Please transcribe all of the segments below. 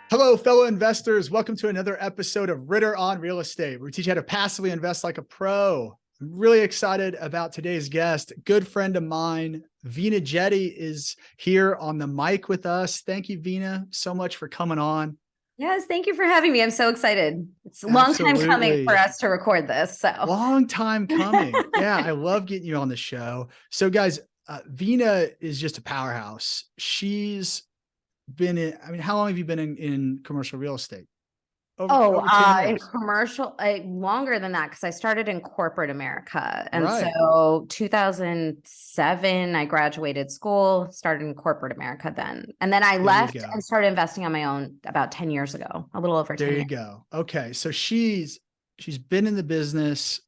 Hello, fellow investors. Welcome to another episode of Ritter On Real Estate, where we teach you how to passively invest like a pro. I'm really excited about today's guest. Good friend of mine, Veena Jetti, is here on the mic with us. Thank you, Veena, so much for coming on. Yes, thank you for having me. I'm so excited. It's a long time coming for us to record this. Long time coming. Yeah, I love getting you on the show. So guys, Veena is just a powerhouse. She's been in, how long have you been in commercial real estate? Over 10 years. In commercial, longer than that, because I started in corporate America. And Right. so 2007, I graduated school, started in corporate America then. And then I left and started investing on my own about 10 years ago, a little over 10 years. There you go. Okay. So she's been in the business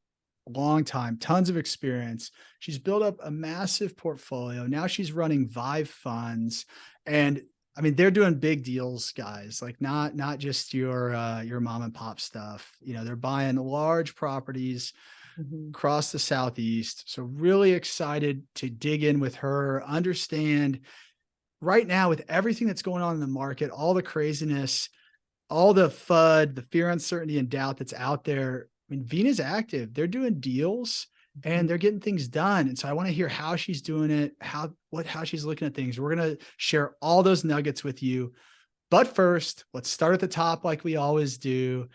a long time, tons of experience. She's built up a massive portfolio. Now she's running Vive funds. And I mean, they're doing big deals, guys, like not just your mom and pop stuff. You know, they're buying large properties across the Southeast. So really excited to dig in with her, understand right now with everything that's going on in the market, all the craziness, all the FUD, the fear, uncertainty, and doubt that's out there. I mean, Veena's active. They're doing deals and they're getting things done. And so I want to hear how she's doing it, how she's looking at things. We're going to share all those nuggets with you. But first, let's start at the top like we always do.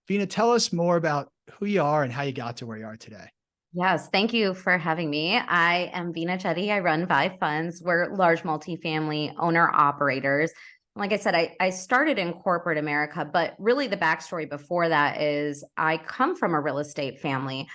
Veena, tell us more about who you are and how you got to where you are today. Yes, thank you for having me. I am Veena Jetti. I run Vive Funds. We're large multifamily owner operators. Like I said, I started in corporate America, but really the backstory before that is I come from a real estate family.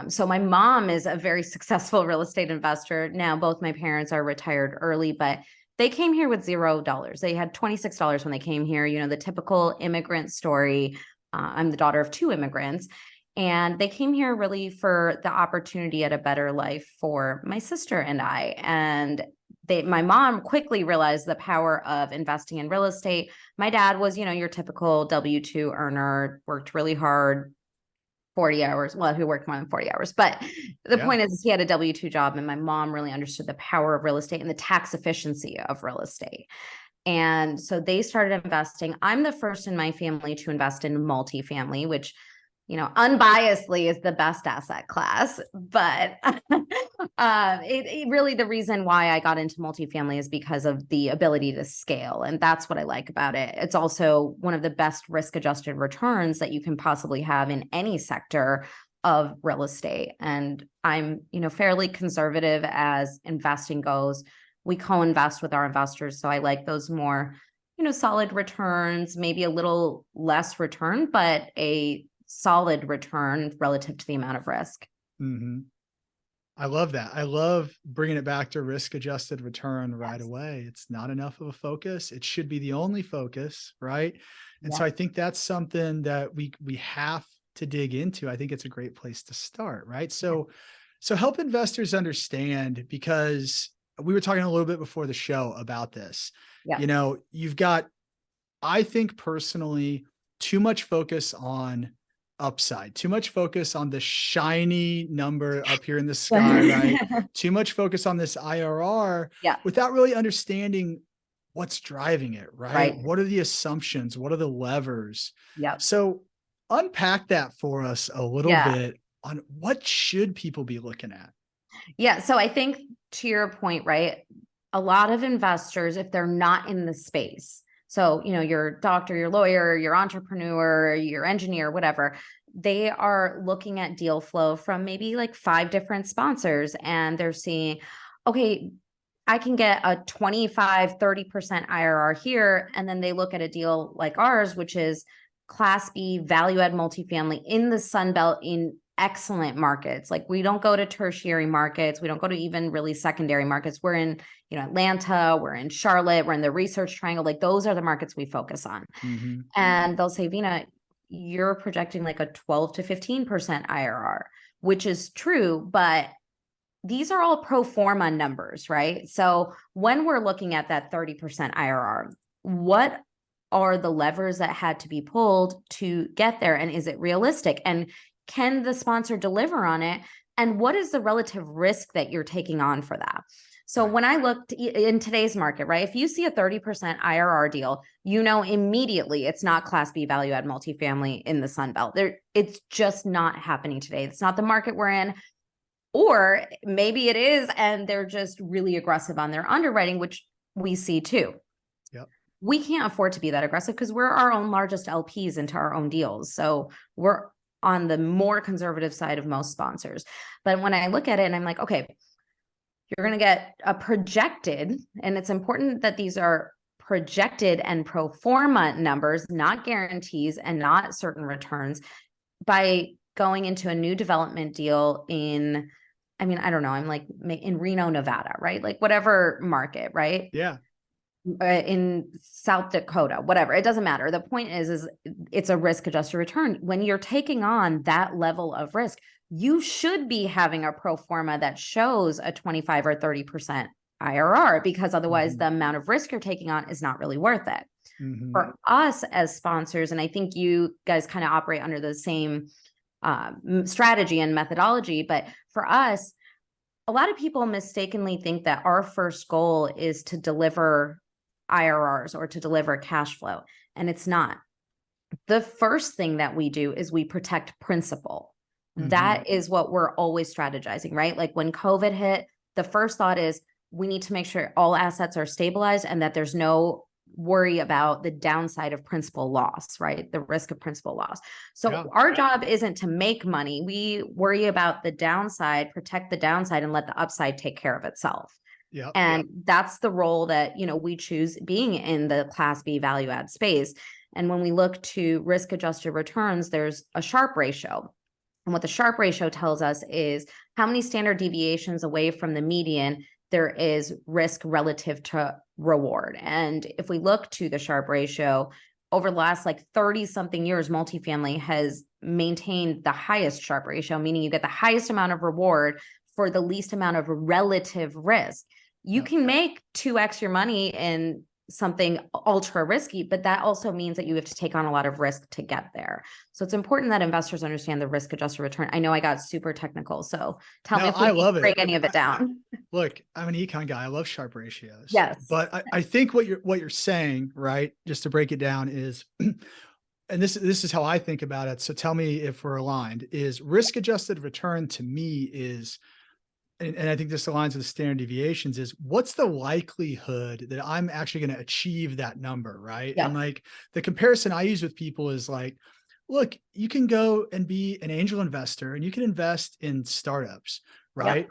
So my mom is a very successful real estate investor. Now, both my parents are retired early, but they came here with $0. They had $26 when they came here, you know, the typical immigrant story. I'm the daughter of two immigrants, and they came here really for the opportunity at a better life for my sister and I. And my mom quickly realized the power of investing in real estate. My dad was, you know, your typical W-2 earner, worked really hard, 40 hours. Well, he worked more than 40 hours, but the point is he had a W-2 job, and my mom really understood the power of real estate and the tax efficiency of real estate. And so they started investing. I'm the first in my family to invest in multifamily, which, you know, unbiasedly is the best asset class. But it really, the reason why I got into multifamily is because of the ability to scale. And that's what I like about it. It's also one of the best risk-adjusted returns that you can possibly have in any sector of real estate. And I'm, you know, fairly conservative as investing goes. We co-invest with our investors. So I like those more, you know, solid returns, maybe a little less return, but a solid return relative to the amount of risk. I love that. I love bringing it back to risk-adjusted return right away. It's not enough of a focus. It should be the only focus, right? And so I think that's something that we have to dig into. I think it's a great place to start, right? So help investors understand, because we were talking a little bit before the show about this. You know, you've got, I think personally, too much focus on upside, too much focus on the shiny number up here in the sky, right? Too much focus on this IRR without really understanding what's driving it, right? What are the assumptions? What are the levers? So unpack that for us a little bit on what should people be looking at? So I think to your point, right? A lot of investors, if they're not in the space, so, you know, your doctor, your lawyer, your entrepreneur, your engineer, whatever, they are looking at deal flow from maybe like 5 different sponsors, and they're seeing, okay, I can get a 25, 30% IRR here. And then they look at a deal like ours, which is Class B value add multifamily in the Sun Belt in excellent markets. Like, we don't go to tertiary markets. We don't go to even really secondary markets. We're in, you know, Atlanta, we're in Charlotte, we're in the Research Triangle. Like, those are the markets we focus on. And they'll say, Veena, you're projecting like a 12 to 15% IRR, which is true, but these are all pro forma numbers, right? So when we're looking at that 30% IRR, what are the levers that had to be pulled to get there? And is it realistic? And can the sponsor deliver on it? and what is the relative risk that you're taking on for that? So Right. when I looked in today's market, right, if you see a 30% IRR deal, you know immediately it's not Class B value add multifamily in the Sun Belt. It's just not happening today. It's not the market we're in. Or maybe it is, and they're just really aggressive on their underwriting, which we see too. Yep. We can't afford to be that aggressive because we're our own largest LPs into our own deals. So we're on the more conservative side of most sponsors. But when I look at it and I'm like, okay, you're going to get a projected, and it's important that these are projected and pro forma numbers, not guarantees and not certain returns, by going into a new development deal in, I mean, I don't know, I'm like in Reno, Nevada, right? Like whatever market, right? Yeah. In South Dakota, whatever, it doesn't matter. The point is it's a risk adjusted return. When you're taking on that level of risk, you should be having a pro forma that shows a 25 or 30% IRR, because otherwise the amount of risk you're taking on is not really worth it. For us as sponsors, and I think you guys kind of operate under the same strategy and methodology, but for us, a lot of people mistakenly think that our first goal is to deliver IRRs or to deliver cash flow, and it's not. The first thing that we do is we protect principal. That is what we're always strategizing, right? Like when COVID hit, the first thought is we need to make sure all assets are stabilized and that there's no worry about the downside of principal loss, right? The risk of principal loss. So our job isn't to make money. We worry about the downside, protect the downside, and let the upside take care of itself. And that's the role that, you know, we choose being in the Class B value add space. And when we look to risk adjusted returns, there's a Sharpe ratio. And what the Sharpe ratio tells us is how many standard deviations away from the median there is risk relative to reward. And if we look to the Sharpe ratio, over the last like 30 something years, multifamily has maintained the highest Sharpe ratio, meaning you get the highest amount of reward for the least amount of relative risk. You can make 2x your money in something ultra risky, but that also means that you have to take on a lot of risk to get there. So it's important that investors understand the risk adjusted return. I know I got super technical, so tell me if we can break any of it down. Look, I'm an econ guy. I love Sharpe ratios. Yes. But I think what you're saying, right, just to break it down is, and this is how I think about it. So tell me if we're aligned, is risk adjusted return to me is, and I think this aligns with the standard deviations, is what's the likelihood that I'm actually going to achieve that number, right? And like the comparison I use with people is like, look, you can go and be an angel investor and you can invest in startups, right?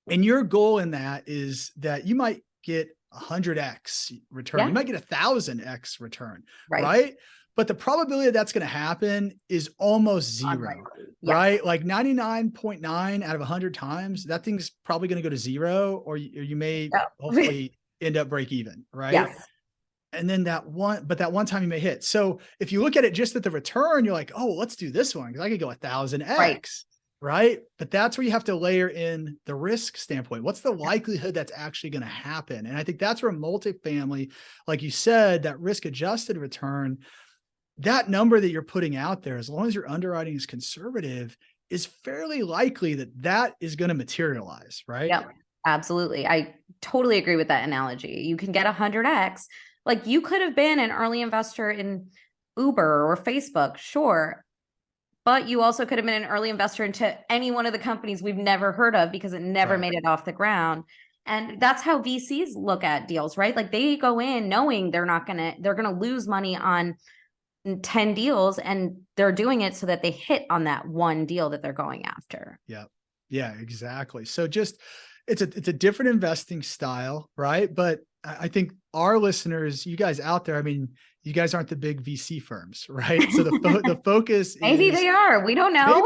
And your goal in that is that you might get 100x return. You might get 1,000x return, right? But the probability that's going to happen is almost zero, right? Like 99.9 out of 100 times, that thing's probably going to go to zero, or you may hopefully end up break even, right? And then that one time you may hit. So if you look at it just at the return, you're like, oh, let's do this one because I could go 1,000x, right? But that's where you have to layer in the risk standpoint. What's the likelihood that's actually going to happen? And I think that's where multifamily, like you said, that risk adjusted return, that number that you're putting out there, as long as your underwriting is conservative, is fairly likely that that is going to materialize, right? Yep, absolutely. I totally agree with that analogy. You can get 100x. Like you could have been an early investor in Uber or Facebook, sure. But you also could have been an early investor into any one of the companies we've never heard of because it never made it off the ground. And that's how VCs look at deals, right? Like they go in knowing they're going to lose money on 10 deals, and they're doing it so that they hit on that one deal that they're going after. Yeah, exactly. So just, it's a different investing style, right? But I think our listeners, you guys out there, I mean, you guys aren't the big VC firms, right? So the focus maybe is, they are, we don't know.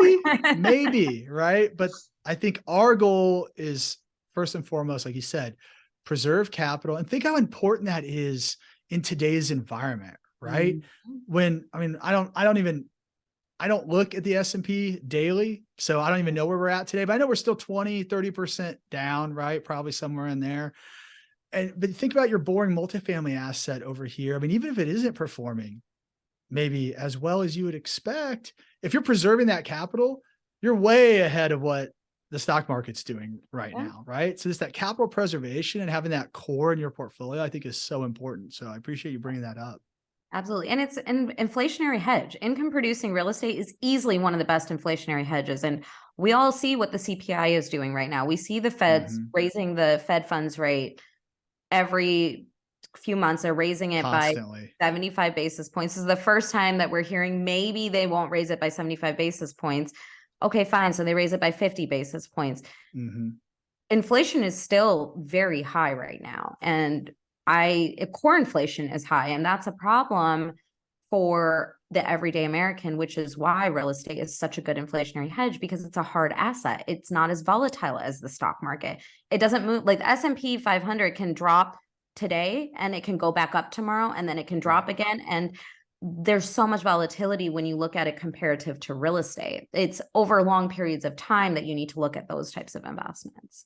maybe, right? But I think our goal is first and foremost, like you said, preserve capital, and think how important that is in today's environment, right? When, I mean, I don't look at the S&P daily, so I don't even know where we're at today, but I know we're still 20, 30% down, right? Probably somewhere in there. But think about your boring multifamily asset over here. I mean, even if it isn't performing maybe as well as you would expect, if you're preserving that capital, you're way ahead of what the stock market's doing right Yeah. now, right? So just that capital preservation and having that core in your portfolio, I think is so important. So I appreciate you bringing that up. Absolutely. And it's an inflationary hedge. Income producing real estate is easily one of the best inflationary hedges. And we all see what the CPI is doing right now. We see the Feds Mhm. raising the Fed funds rate every few months. They're raising it by Constantly. 75 basis points. This is the first time that we're hearing maybe they won't raise it by 75 basis points. Okay, fine. So they raise it by 50 basis points. Mhm. Inflation is still very high right now. And core inflation is high, and that's a problem for the everyday American, which is why real estate is such a good inflationary hedge, because it's a hard asset. It's not as volatile as the stock market. It doesn't move like the S&P 500 can drop today and it can go back up tomorrow and then it can drop Right. again. And there's so much volatility when you look at it comparative to real estate. It's over long periods of time that you need to look at those types of investments.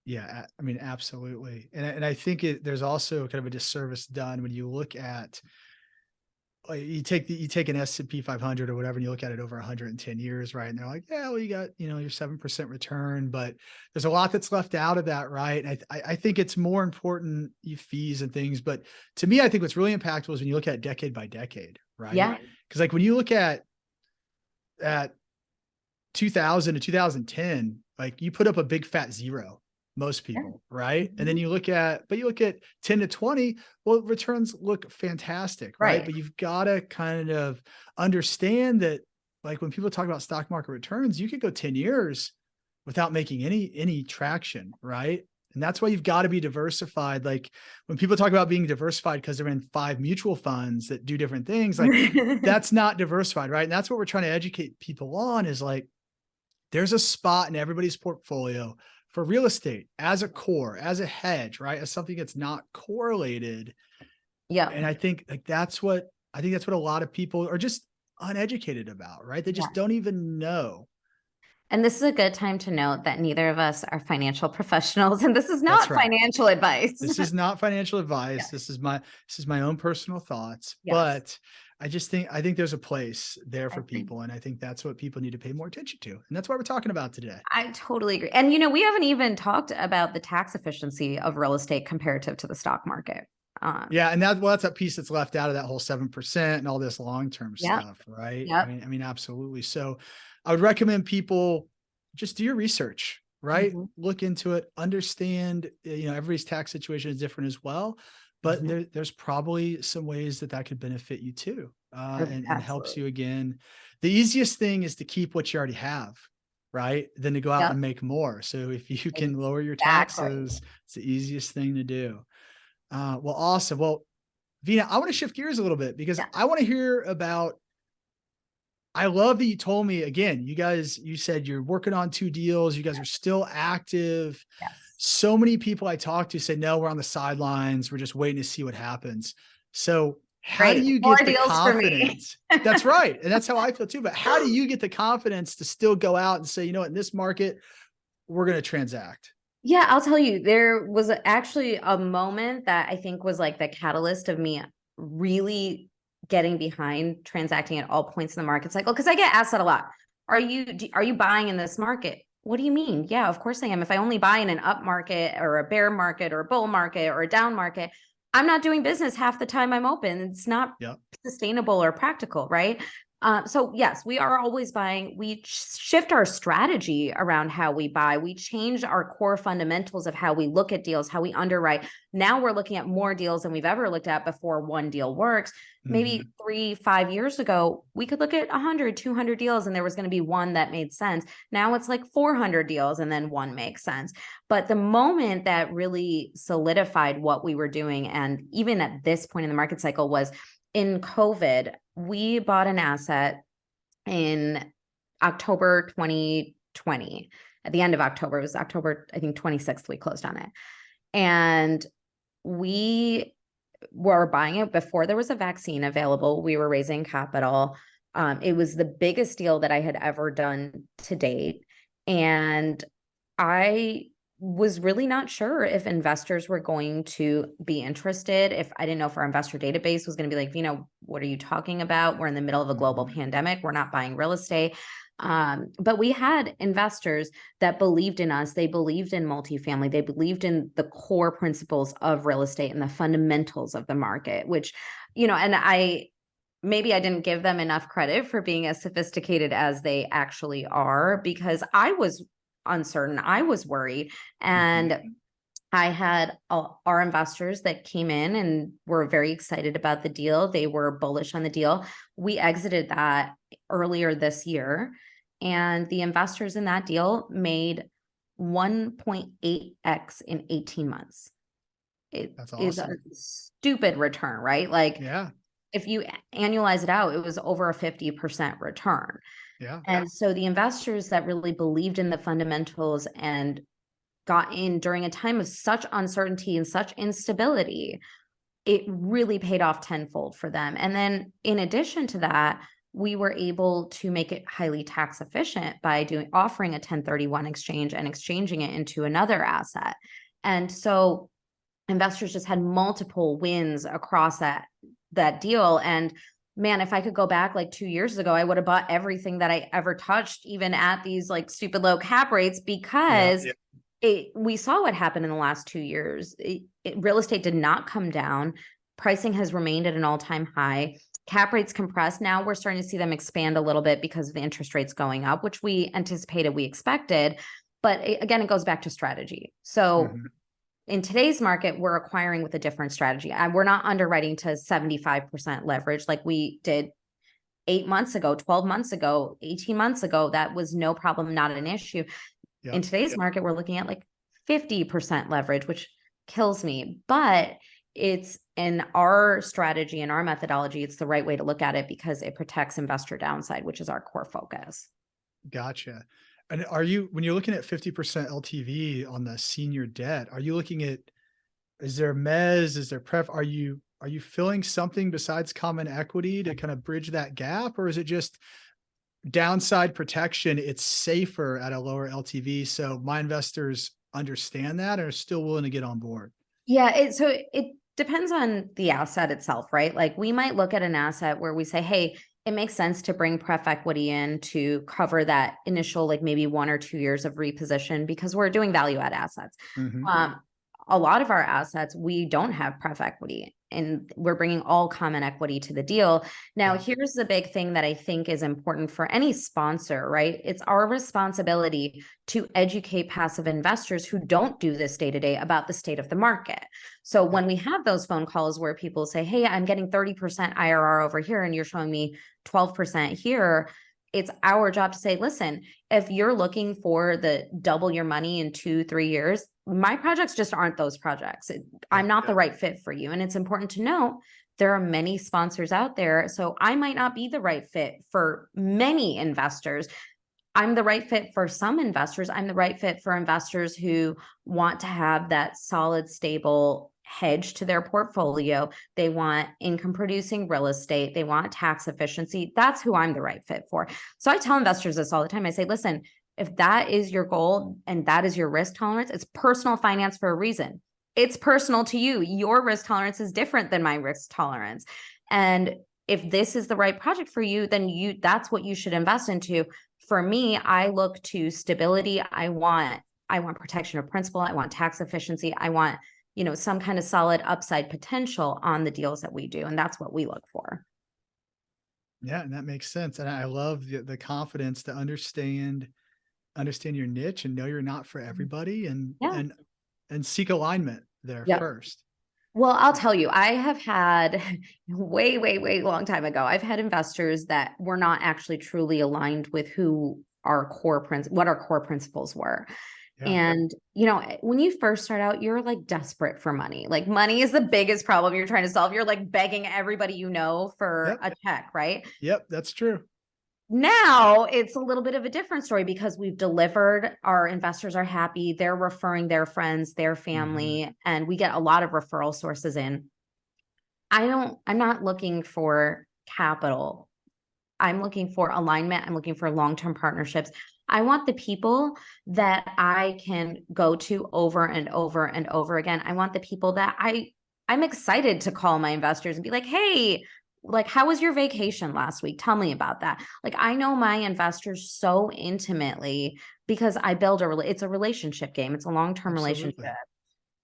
Yeah, I mean, absolutely. And I think there's also kind of a disservice done when you look at, like, you take an S&P 500 or whatever, and you look at it over 110 years, right? And they're like, yeah, well, you got, your 7% return, but there's a lot that's left out of that, right? And I think it's more important, you fees and things. But to me, I think what's really impactful is when you look at decade by decade, right? Yeah. Because like when you look at 2000 to 2010, like you put up a big fat zero, most Yeah. people, right? And then Mhm. you look at 10 to 20, well, returns look fantastic, right? Right. But you've got to kind of understand that, like when people talk about stock market returns, you could go 10 years without making any traction, right? And that's why you've got to be diversified. Like when people talk about being diversified because they're in 5 mutual funds that do different things, like that's not diversified, right? And that's what we're trying to educate people on, is like, there's a spot in everybody's portfolio for real estate as a core, as a hedge, right? As something that's not correlated. Yep. And I think that's what a lot of people are just uneducated about, right? They Yeah. just don't even know. And this is a good time to note that neither of us are financial professionals, and this is That's not right. financial advice. This is not financial Yeah. advice. This is my own personal thoughts, Yes. but I think there's a place there I for agree. people. And I think that's what people need to pay more attention to. And that's what we're talking about today. I totally agree. And we haven't even talked about the tax efficiency of real estate comparative to the stock market. Yeah, and that's a piece that's left out of that whole 7% and all this long-term Yep. stuff, right? I Yep. mean I mean, absolutely. So, I would recommend people just do your research, right? Mhm. Look into it, understand, everybody's tax situation is different as well, but Mhm. there's probably some ways that could benefit you too, and helps Absolutely. you again. The easiest thing is to keep what you already have, right? Than to go out Yep. and make more. So if you can lower your Exactly. taxes, it's the easiest thing to do. Well, awesome. Well, Veena, I want to shift gears a little bit because Yeah. I want to hear about. I love that you told me again, you said you're working on 2 deals. You guys are still active. Yes. So many people I talk to say, no, we're on the sidelines. We're just waiting to see what happens. So, how do Great. you More get the deals for me. confidence? That's right. And that's how I feel too. But how do you get the confidence to still go out and say, you know what, in this market, we're going to transact? Yeah, I'll tell you, there was actually a moment that I think was like the catalyst of me really getting behind transacting at all points in the market cycle. Because I get asked that a lot. Are you buying in this market? What do you mean? Yeah, of course I am. If I only buy in an up market or a bear market or a bull market or a down market, I'm not doing business half the time I'm open. It's not Yep. sustainable or practical, right? So yes, we are always buying. We shift our strategy around how we buy. We change our core fundamentals of how we look at deals, how we underwrite. Now we're looking at more deals than we've ever looked at before one deal works. Maybe Mhm. 3, 5 years ago, we could look at 100, 200 deals and there was going to be one that made sense. Now it's like 400 deals and then one makes sense. But the moment that really solidified what we were doing, and even at this point in the market cycle, was in COVID. We bought an asset in October 2020. At the end of October, it was October, I think 26th, we closed on it. And we were buying it before there was a vaccine available. We were raising capital. It was the biggest deal that I had ever done to date. And I was really not sure if investors were going to be interested. If I didn't know if our investor database was going to be like, what are you talking about? We're in the middle of a global Mhm. pandemic. We're not buying real estate. But we had investors that believed in us. They believed in multifamily. They believed in the core principles of real estate and the fundamentals of the market, which, and maybe I didn't give them enough credit for being as sophisticated as they actually are, because I was uncertain. I was worried. And I had our investors that came in and were very excited about the deal. They were bullish on the deal. We exited that earlier this year, and the investors in that deal made 1.8x in 18 months. That's Is a awesome. stupid return, right? Like, Yeah. if you annualize it out, it was over a 50% return. Yeah. And so the investors that really believed in the fundamentals and got in during a time of such uncertainty and such instability, it really paid off tenfold for them. And then in addition to that, we were able to make it highly tax efficient by offering a 1031 exchange and exchanging it into another asset. And so investors just had multiple wins across that deal. And man, if I could go back like 2 years ago, I would have bought everything that I ever touched, even at these like stupid low cap rates, because we saw what happened in the last 2 years. Real estate did not come down. Pricing has remained at an all-time high. Cap rates compressed. Now we're starting to see them expand a little bit because of the interest rates going up, which we anticipated, we expected. But again, it goes back to strategy. So in today's market, we're acquiring with a different strategy. We're not underwriting to 75% leverage like we did 8 months ago, 12 months ago, 18 months ago. That was no problem, not an issue. In today's market, we're looking at like 50% leverage, which kills me. But it's in our strategy and our methodology, it's the right way to look at it because it protects investor downside, which is our core focus. Gotcha. And when you're looking at 50% LTV on the senior debt, are you looking at, is there mezz, is there pref? Are you filling something besides common equity to kind of bridge that gap? Or is it just downside protection? It's safer at a lower LTV. So my investors understand that and are still willing to get on board. Yeah. So it depends on the asset itself, right? Like we might look at an asset where we say, hey, it makes sense to bring pref equity in to cover that initial, like maybe 1 or 2 years of reposition because we're doing value add assets. A lot of our assets, we don't have pref equity and we're bringing all common equity to the deal. Now, here's the big thing that I think is important for any sponsor, right? It's our responsibility to educate passive investors who don't do this day to day about the state of the market. So when we have those phone calls where people say, hey, I'm getting 30% IRR over here and you're showing me 12% here, it's our job to say, listen, if you're looking for the double your money in 2-3 years, my projects just aren't those projects. I'm not the right fit for you. And it's important to know there are many sponsors out there. So I might not be the right fit for many investors. I'm the right fit for some investors. I'm the right fit for investors who want to have that solid, stable hedge to their portfolio. They want income producing real estate. They want tax efficiency. That's who I'm the right fit for. So I tell investors this all the time. I say, listen, if that is your goal and that is your risk tolerance, it's personal finance for a reason. It's personal to you. Your risk tolerance is different than my risk tolerance. And if this is the right project for you, then that's what you should invest into. For me, I look to stability. I want protection of principal. I want tax efficiency. I want, some kind of solid upside potential on the deals that we do. And that's what we look for. Yeah. And that makes sense. And I love the confidence to understand your niche and know you're not for everybody and seek alignment there first. Well, I'll tell you, I have had way, way, way long time ago, I've had investors that were not actually truly aligned with what our core principles were. And, when you first start out, you're like desperate for money. Like money is the biggest problem you're trying to solve. You're like begging everybody for a check, right? Yep, that's true. Now it's a little bit of a different story because we've delivered, our investors are happy, they're referring their friends, their family, and we get a lot of referral sources in. I'm not looking for capital. I'm looking for alignment. I'm looking for long-term partnerships. I want the people that I can go to over and over and over again. I want the people that I'm excited to call my investors and be like, hey, like, how was your vacation last week? Tell me about that. Like, I know my investors so intimately because I build it's a relationship game. It's a long-term relationship. Absolutely.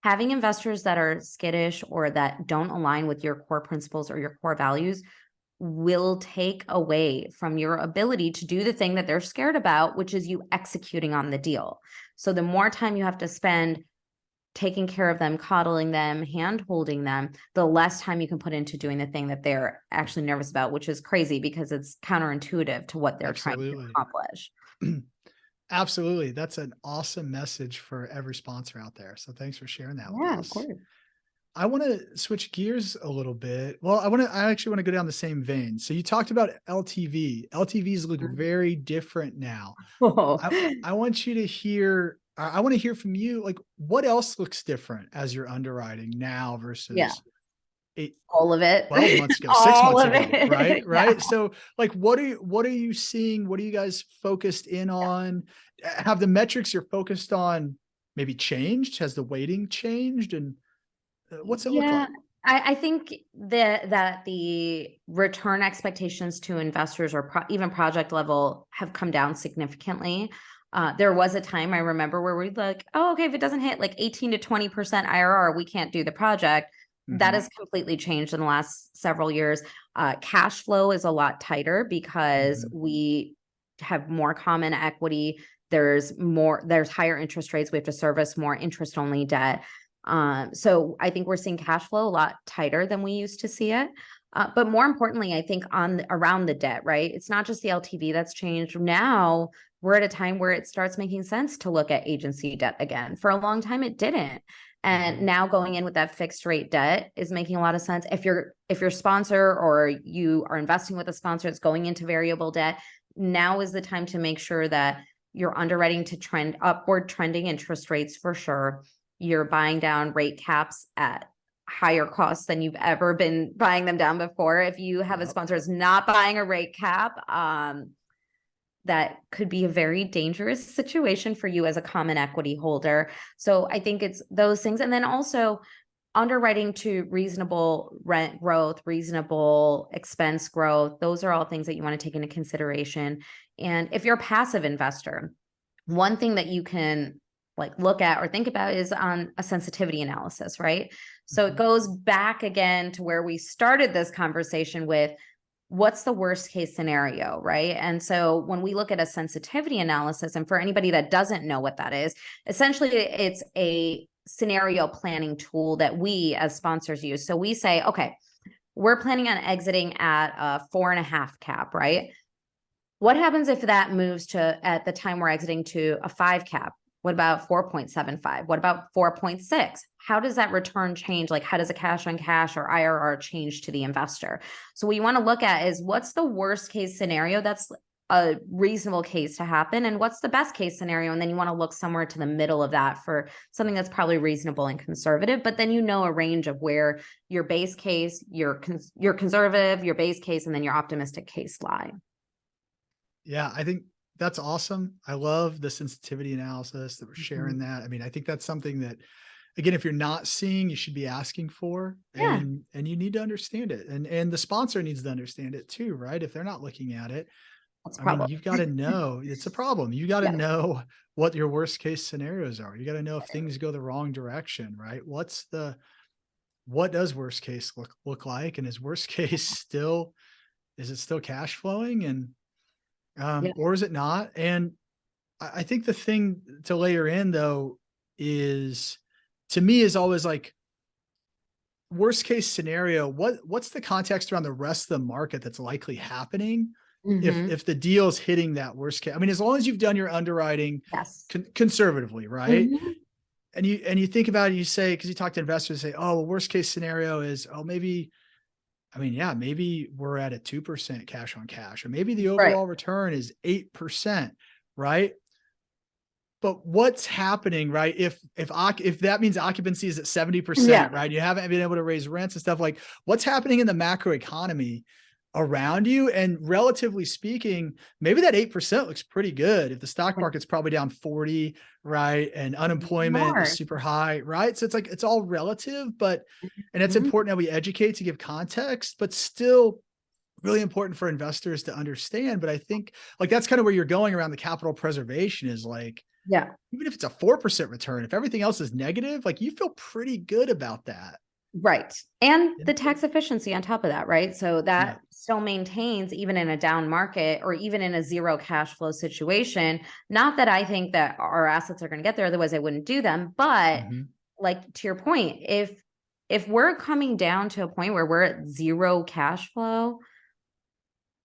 Having investors that are skittish or that don't align with your core principles or your core values will take away from your ability to do the thing that they're scared about, which is you executing on the deal. So the more time you have to spend taking care of them, coddling them, hand holding them, the less time you can put into doing the thing that they're actually nervous about, which is crazy because it's counterintuitive to what they're trying to Absolutely. accomplish. Absolutely. That's an awesome message for every sponsor out there. So thanks for sharing that with Yeah, of us. course. I want to switch gears a little bit. Well, I actually want to go down the same vein. So you talked about LTV. LTVs look very different now. Oh, I want you to hear, I want to hear from you, like what else looks different as you're underwriting now yeah, versus eight, all of it. 12 months ago, 6 All months of ago, right? it. Yeah. Right. So like, what are you seeing? What are you guys focused in on? Have the metrics you're focused on maybe changed? Has the weighting changed? And what's it look Yeah, like? I think that the return expectations to investors or even project level have come down significantly. There was a time I remember where we'd like, oh, okay, if it doesn't hit like 18 to 20% IRR, we can't do the project. That Mhm, has completely changed in the last several years. Cash flow is a lot tighter because mhm. we have more common equity. There's higher interest rates. We have to service more interest only debt. So I think we're seeing cash flow a lot tighter than we used to see it. But more importantly, I think around the debt, right? It's not just the LTV that's changed. Now we're at a time where it starts making sense to look at agency debt again. For a long time, it didn't. And Mhm. now going in with that fixed rate debt is making a lot of sense. If your sponsor or you are investing with a sponsor that's going into variable debt, now is the time to make sure that you're underwriting to trend upward trending interest rates for sure. You're buying down rate caps at higher costs than you've ever been buying them down before. If you have a Yep. sponsor that's not buying a rate cap, that could be a very dangerous situation for you as a common equity holder. So I think it's those things. And then also underwriting to reasonable rent growth, reasonable expense growth. Those are all things that you want to take into consideration. And if you're a passive investor, one thing that you can like look at or think about is on a sensitivity analysis, right? So it Mhm. goes back again to where we started this conversation with what's the worst case scenario, right? And so when we look at a sensitivity analysis, and for anybody that doesn't know what that is, essentially it's a scenario planning tool that we as sponsors use. So we say, okay, we're planning on exiting at a 4.5 cap, right? What happens if that moves to, at the time we're exiting, to a 5 cap? What about 4.75? What about 4.6? How does that return change? Like, how does a cash on cash or IRR change to the investor? So what you want to look at is what's the worst case scenario that's a reasonable case to happen, and what's the best case scenario? And then you want to look somewhere to the middle of that for something that's probably reasonable and conservative, but then you know a range of where your base case, your conservative, your base case, and then your optimistic case lie. Yeah, I think that's awesome. I love the sensitivity analysis that we're Mhm. sharing that. I mean, I think that's something that, again, if you're not seeing, you should be asking for, Yeah, and you need to understand it. And the sponsor needs to understand it too, right? If they're not looking at it, that's a I mean, problem. you've got to know it's a problem. You got to Yeah. know what your worst case scenarios are. You got to know if things go the wrong direction, right? What does worst case look like? And is worst case still, is it still cash flowing? And Yeah. or is it not? And I think the thing to layer in though is, to me, is always like, worst case scenario, what's the context around the rest of the market that's likely happening Mhm. if the deal is hitting that worst case? I mean, as long as you've done your underwriting Yes. conservatively, right? Mhm. And you think about it, you say, because you talk to investors, say, oh, well, worst case scenario is, oh, maybe, I mean, yeah, maybe we're at a 2% cash on cash, or maybe the Right. overall return is 8%, right? But what's happening, right? If that means occupancy is at Yeah. 70%, right? You haven't been able to raise rents and stuff, like, what's happening in the macro economy around you? And relatively speaking, maybe that 8% looks pretty good if the stock Like, market's probably down 40, right? And unemployment is more. super high, right? So it's like it's all relative, but and it's Mhm. important that we educate to give context, but still really important for investors to understand. But I think like that's kind of where you're going around the capital preservation is like, Yeah. even if it's a 4% return, if everything else is negative, like you feel pretty good about that. Right. And Yeah. the tax efficiency on top of that, right? So Yeah. that still maintains even in a down market or even in a zero cash flow situation. Not that I think that our assets are going to get there, otherwise I wouldn't do them. But Mhm. like to your point, if we're coming down to a point where we're at zero cash flow,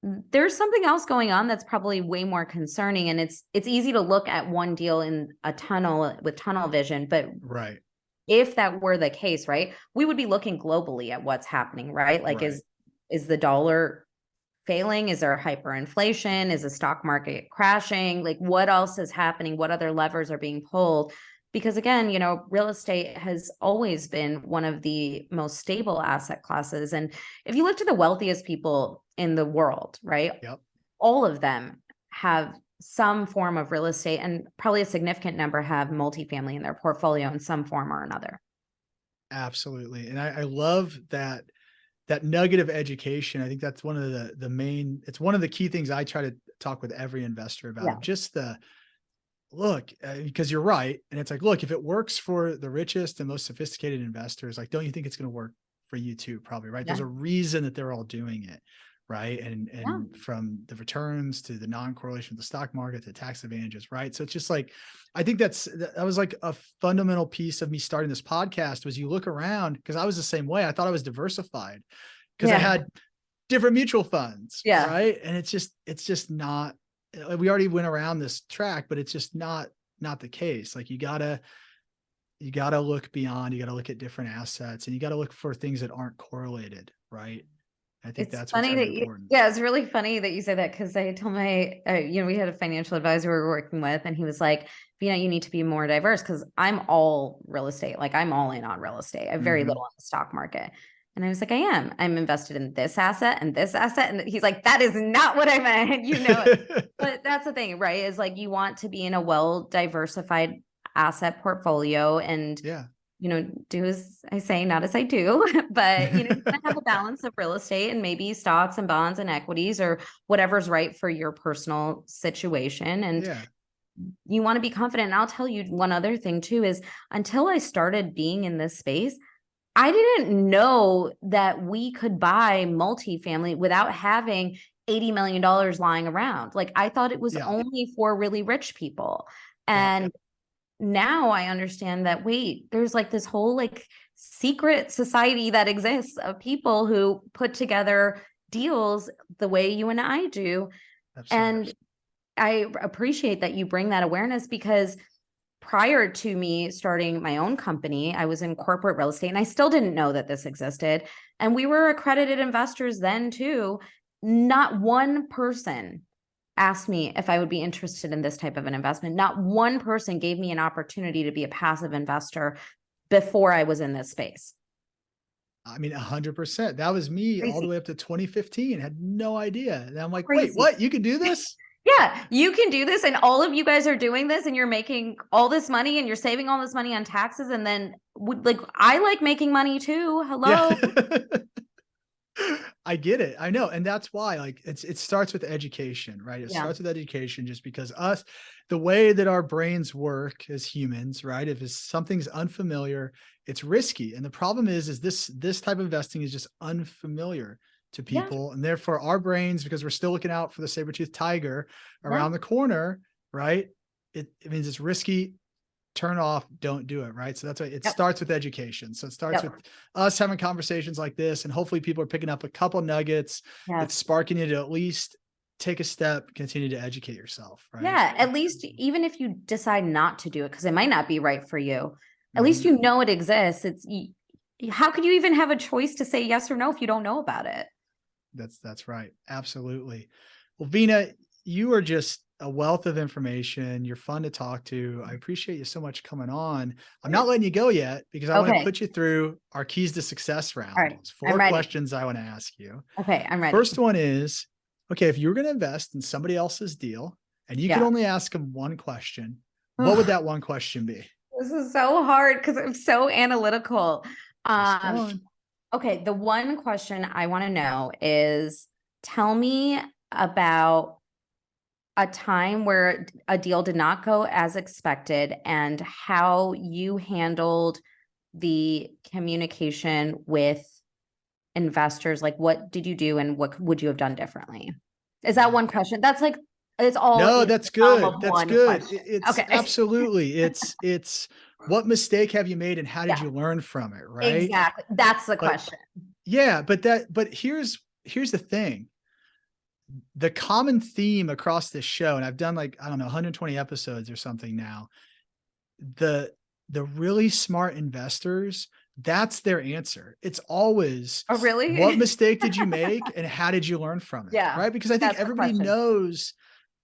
there's something else going on that's probably way more concerning. And it's easy to look at one deal in a tunnel with tunnel vision, but Right. if that were the case, right, we would be looking globally at what's happening, right? Like, Right. is the dollar failing? Is there hyperinflation? Is the stock market crashing? Like, what else is happening? What other levers are being pulled? Because again, real estate has always been one of the most stable asset classes. And if you look to the wealthiest people in the world, right, Yep. all of them have some form of real estate, and probably a significant number have multifamily in their portfolio in some form or another. Absolutely. And I love that nugget of education. I think that's one of the main, it's one of the key things I try to talk with every investor about, Yeah. of just the look, because you're right. And it's like, look, if it works for the richest and most sophisticated investors, like, don't you think it's going to work for you too? Probably, right? There's Yeah. a reason that they're all doing it, right? Yeah. And from the returns to the non-correlation with the stock market to tax advantages, right? So it's just like, I think that was like a fundamental piece of me starting this podcast was you look around because I was the same way. I thought I was diversified because I Yeah. had different mutual funds, Yeah. right? And it's just not, we already went around this track, but it's just not the case. Like you gotta look beyond, you gotta look at different assets and you gotta look for things that aren't correlated, right? I think It's that's what's funny really that you, important. yeah, it's really funny that you say that because I told my, we had a financial advisor we were working with, and he was like, you need to be more diverse because I'm all real estate. Like I'm all in on real estate. I have very Mhm. little on the stock market. And I was like, I am. I'm invested in this asset and this asset. And he's like, that is not what I meant. It. But that's the thing, right? Is like you want to be in a well diversified asset portfolio and Yeah. do as I say, not as I do, but you want to have a balance of real estate and maybe stocks and bonds and equities or whatever's right for your personal situation. And Yeah. you want to be confident. And I'll tell you one other thing too, is until I started being in this space, I didn't know that we could buy multifamily without having $80 million lying around. Like I thought it was Yeah. only for really rich people. Yeah. And now I understand that, wait, there's like this whole like secret society that exists of people who put together deals the way you and I do. Absolutely. And I appreciate that you bring that awareness because prior to me starting my own company, I was in corporate real estate and I still didn't know that this existed. And we were accredited investors then too. Not one person asked me if I would be interested in this type of an investment. Not one person gave me an opportunity to be a passive investor before I was in this space. I mean, 100%. That was me all the Crazy. way up to 2015. Had no idea. And I'm like, wait, Crazy. what? You can do this? Yeah, you can do this and all of you guys are doing this and you're making all this money and you're saving all this money on taxes and then like I like making money too. Yeah. Hello. I get it. I know. And that's why like it starts with education, right? It Yeah. starts with education just because the way that our brains work as humans, right? If it's something's unfamiliar, it's risky. And the problem is this type of investing is just unfamiliar to Yeah. people. And therefore our brains, because we're still looking out for the saber-toothed tiger Yeah. around the corner, right? It means it's risky, turn off, don't do it, right? So that's why it Yep. starts with education. So it starts with Yep. us having conversations like this, and hopefully people are picking up a couple nuggets. It's Yes. sparking you to at least take a step, continue to educate yourself, right? Yeah, at least even if you decide not to do it because it might not be right for you, at least Mhm. you know it exists. How could you even have a choice to say yes or no if you don't know about it? That's right. Absolutely. Well, Veena, you are just a wealth of information. You're fun to talk to. I appreciate you so much coming on. I'm not letting you go yet because I want to Okay. put you through our keys to success All round. right. It's I'm 4 ready. questions I want to ask you. Okay, I'm ready. First one is, okay, if you were going to invest in somebody else's deal and you could Yeah. only ask them one question, what would Ugh, that one question be? this is so hard because I'm so analytical. Just Um, one. okay, the one question I want to know is tell me about a time where a deal did not go as expected and how you handled the communication with investors. Like, what did you do and what would you have done differently? Is that one question? That's like, it's all No, in that's the realm good. of That's one good. question. It's Okay. absolutely, it's what mistake have you made and how did Yeah, you learn from it, right? exactly. That's the But question. yeah, but here's the thing. The common theme across this show, and I've done like, I don't know, 120 episodes or something now. The the really smart investors, that's their answer. It's always, Oh, what really? mistake did you make and how did you learn from it, Yeah, right? Because I think that's the everybody question. knows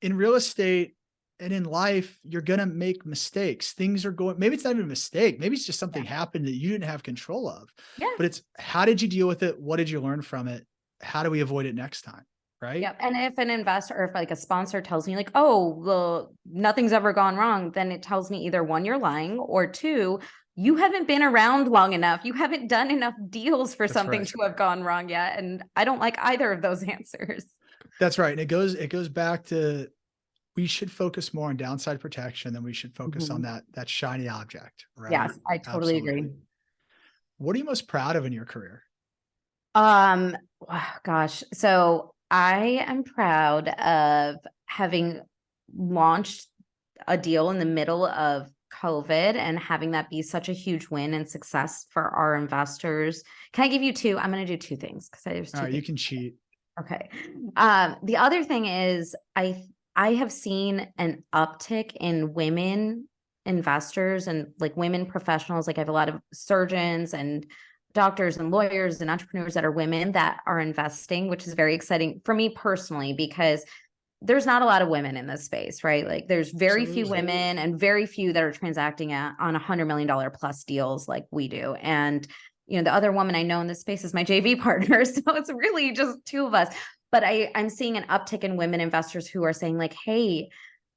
in real estate and in life, you're gonna make mistakes. Things are going, maybe it's not even a mistake. Maybe it's just something Yeah. happened that you didn't have control of. Yeah. But it's, how did you deal with it? What did you learn from it? How do we avoid it next time? Right? Yep. And if an investor or if like a sponsor tells me like, oh, well, nothing's ever gone wrong, then it tells me either one, you're lying, or two, you haven't been around long enough. You haven't done enough deals for That's something right. to have gone wrong yet. And I don't like either of those answers. That's right. And it goes back to, we should focus more on downside protection than we should focus on Mhm. that shiny object, right? Yes, I totally agree. Absolutely. What are you most proud of in your career? Um, gosh. So I am proud of having launched a deal in the middle of COVID and having that be such a huge win and success for our investors. Can I give you two? I'm going to do two things because there's All two right, you things. can cheat. Okay. The other thing is I have seen an uptick in women investors and like women professionals. Like I have a lot of surgeons and doctors and lawyers and entrepreneurs that are women that are investing, which is very exciting for me personally, because there's not a lot of women in this space, right? Like there's very few Absolutely. women and very few that are transacting on $100 million plus deals like we do. And, you know, the other woman I know in this space is my JV partner. So it's really just two of us. But I'm seeing an uptick in women investors who are saying like, hey,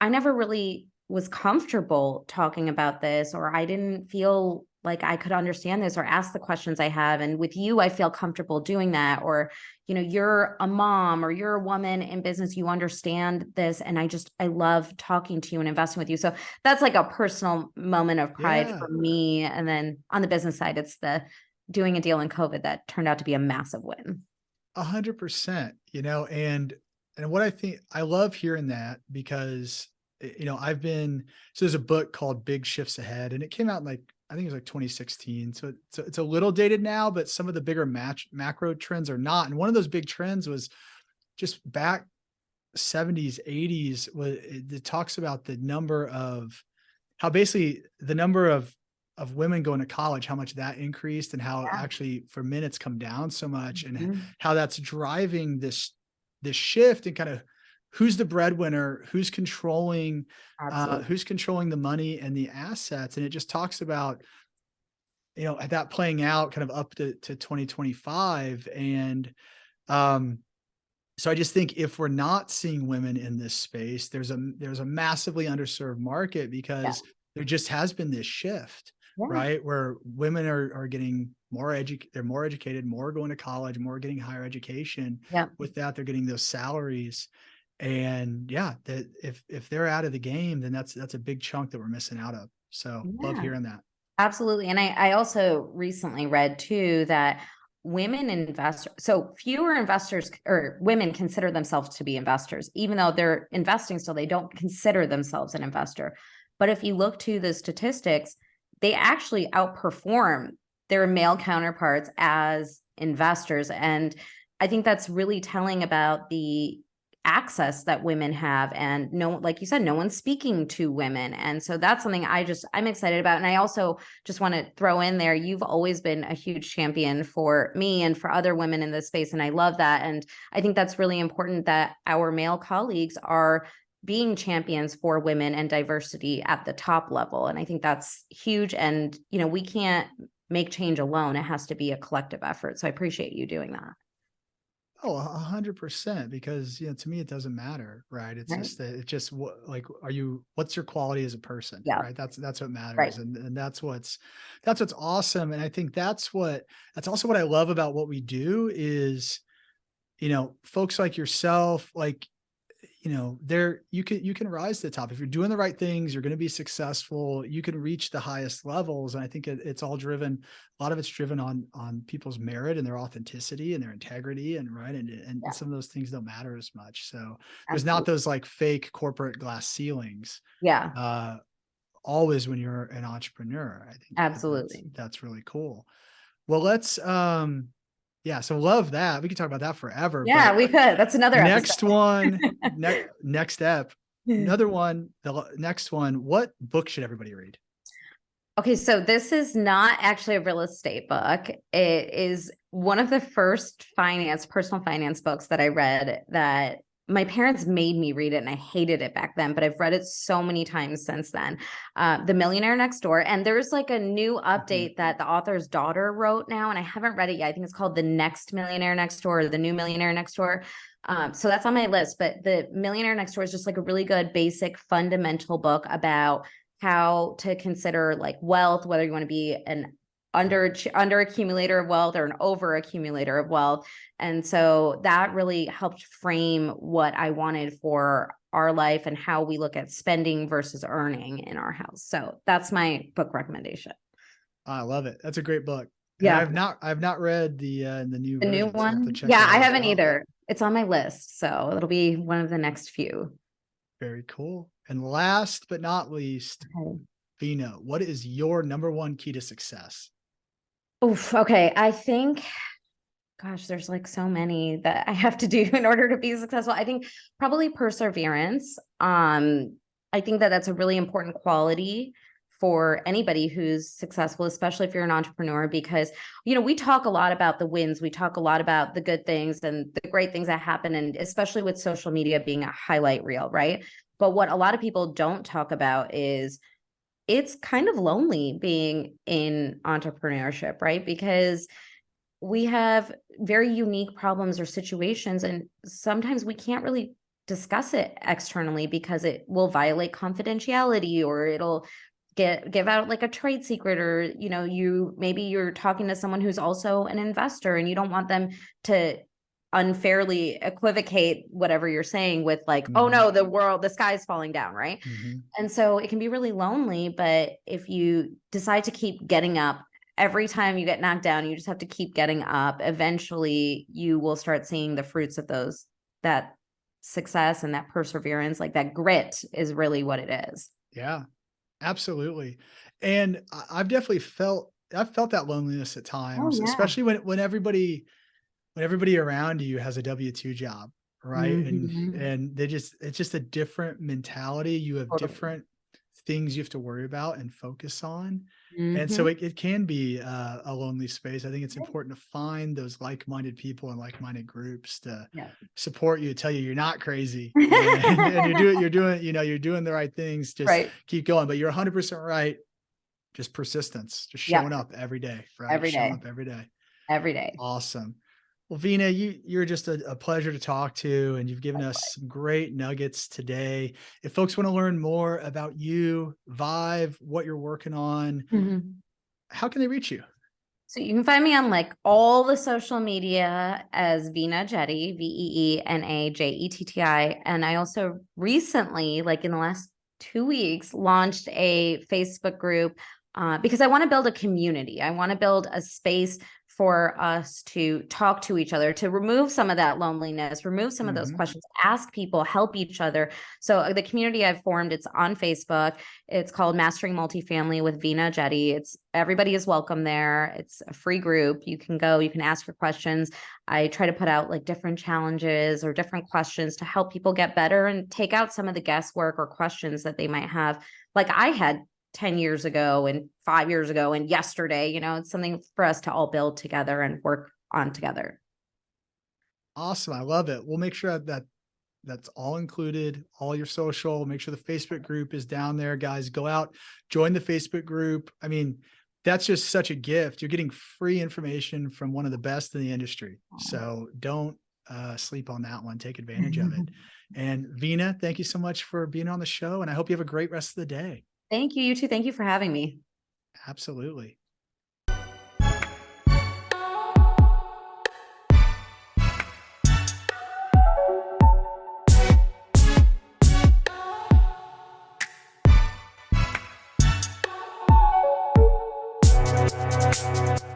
I never really was comfortable talking about this, or I didn't feel like I could understand this or ask the questions I have. And with you, I feel comfortable doing that. Or, you know, you're a mom or you're a woman in business, you understand this. And I love talking to you and investing with you. So that's like a personal moment of pride Yeah, for me. And then on the business side, it's the doing a deal in COVID that turned out to be a massive win. 100%, and what I think, I love hearing that because, I've been, so there's a book called Big Shifts Ahead, and it came out in like, I think it was like 2016. So it's a little dated now, but some of the bigger macro trends are not. And one of those big trends was just back 70s, 80s, it talks about the number of, how basically the number of women going to college, how much that increased and how Yeah. actually for men it's come down so much, and Mhm. how that's driving this shift and kind of who's the breadwinner, Absolutely. who's controlling the money and the assets. And it just talks about, that playing out kind of up to 2025. And um so I just think if we're not seeing women in this space, there's a massively underserved market Yeah. because there just has been this shift, Yeah. right? Where women are getting they're more educated, more going to college, more getting higher education. Yeah. With that, they're getting those salaries. And yeah, that if they're out of the game, then that's a big chunk that we're missing out of. So love Yeah. hearing that. Absolutely. And I also recently read too that women invest, so fewer investors or women consider themselves to be investors, even though they're investing still, they don't consider themselves an investor. But if you look to the statistics, they actually outperform their male counterparts as investors. And I think that's really telling about the access that women have, and no, like you said, no one's speaking to women. And so that's something I'm excited about. And I also just want to throw in there, you've always been a huge champion for me and for other women in this space, and I love that. And I think that's really important that our male colleagues are being champions for women and diversity at the top level. And I think that's huge. And you know, we can't make change alone, it has to be a collective effort. So I appreciate you doing that. Oh, 100%, because, to me, it doesn't matter, right? It's Right. just that it's just what, like, what's your quality as a person, Yeah. right? That's what Right. matters. And that's what's awesome. And I think that's also what I love about what we do is folks like yourself, like, you can rise to the top. If you're doing the right things, you're going to be successful. You can reach the highest levels. And I think it's all driven, a lot of it's driven on people's merit and their authenticity and their integrity, and right. And Yeah, some of those things don't matter as much. So there's not absolutely. those like fake corporate glass ceilings. Yeah, Uh, Always when you're an entrepreneur. I think absolutely. that's really cool. Well, yeah, so love that. We could talk about that forever, Yeah, but we could. That's another episode. next one, next step, another one, next one, what book should everybody read? Okay, so this is not actually a real estate book. It is one of the first personal finance books that I read that my parents made me read it, and I hated it back then, but I've read it so many times since then. The Millionaire Next Door. And there's like a new Mhm. update that the author's daughter wrote now, and I haven't read it yet. I think it's called The Next Millionaire Next Door, or The New Millionaire Next Door. So that's on my list, but The Millionaire Next Door is just like a really good, basic, fundamental book about how to consider like wealth, whether you want to be an under accumulator of wealth or an over accumulator of wealth. And so that really helped frame what I wanted for our life and how we look at spending versus earning in our house. So that's my book recommendation. I love it. That's a great book. And Yeah. I've not read the new The new version, so I'll have to one. check Yeah, that I out as haven't well. either. It's on my list. So it'll be one of the next few. Very cool. And last but not least, Okay. Veena, what is your number one key to success? Oof, okay. I think, gosh, there's like so many that I have to do in order to be successful. I think probably perseverance. I think that that's a really important quality for anybody who's successful, especially if you're an entrepreneur, because, we talk a lot about the wins. We talk a lot about the good things and the great things that happen. And especially with social media being a highlight reel, right? But what a lot of people don't talk about is it's kind of lonely being in entrepreneurship, right? Because we have very unique problems or situations, and sometimes we can't really discuss it externally because it will violate confidentiality, or it'll give out like a trade secret, or maybe you're talking to someone who's also an investor and you don't want them to unfairly equivocate whatever you're saying with like, oh Mhm, no, the sky's falling down, right? mhm. And so it can be really lonely, but if you decide to keep getting up, every time you get knocked down, you just have to keep getting up. Eventually, you will start seeing the fruits of that success and that perseverance, like that grit is really what it is. Yeah, absolutely. And I've felt that loneliness at Oh, times, yeah. especially when everybody around you has a W-2 job, right? Mhm. And it's just a different mentality. You have Totally. different things you have to worry about and focus on. And so Mhm. it can be a lonely space. I think it's important to find those like-minded people and like-minded groups to Yeah. support you, tell you you're not crazy, and you're doing the right things. Just Right. keep going. But you're 100% right. Just persistence, just Yeah. showing up every day, right? Every Showing day. up every day. Every day. Awesome. Well, Veena, you're just a pleasure to talk to, and you've given us some great nuggets today. If folks want to learn more about you, Vive, what you're working on, Mhm. how can they reach you? So you can find me on like all the social media as Veena Jetti, VEENA JETTI. And I also recently, like in the last 2 weeks, launched a Facebook group because I want to build a community. I want to build a space for us to talk to each other, to remove some of that loneliness, remove some of those Mhm. questions, ask people, help each other. So the community I've formed, it's on Facebook. It's called Mastering Multifamily with Veena Jetti. Everybody is welcome there. It's a free group. You can go, you can ask your questions. I try to put out like different challenges or different questions to help people get better and take out some of the guesswork or questions that they might have. Like I had 10 years ago and 5 years ago and yesterday, it's something for us to all build together and work on together. Awesome. I love it. We'll make sure that that's all included, all your social. Make sure the Facebook group is down there, guys. Go out, join the Facebook group. I mean, that's just such a gift. You're getting free information from one of the best in the industry. So don't sleep on that one. Take advantage of it. And Veena, thank you so much for being on the show. And I hope you have a great rest of the day. Thank you. You too. Thank you for having me. Absolutely.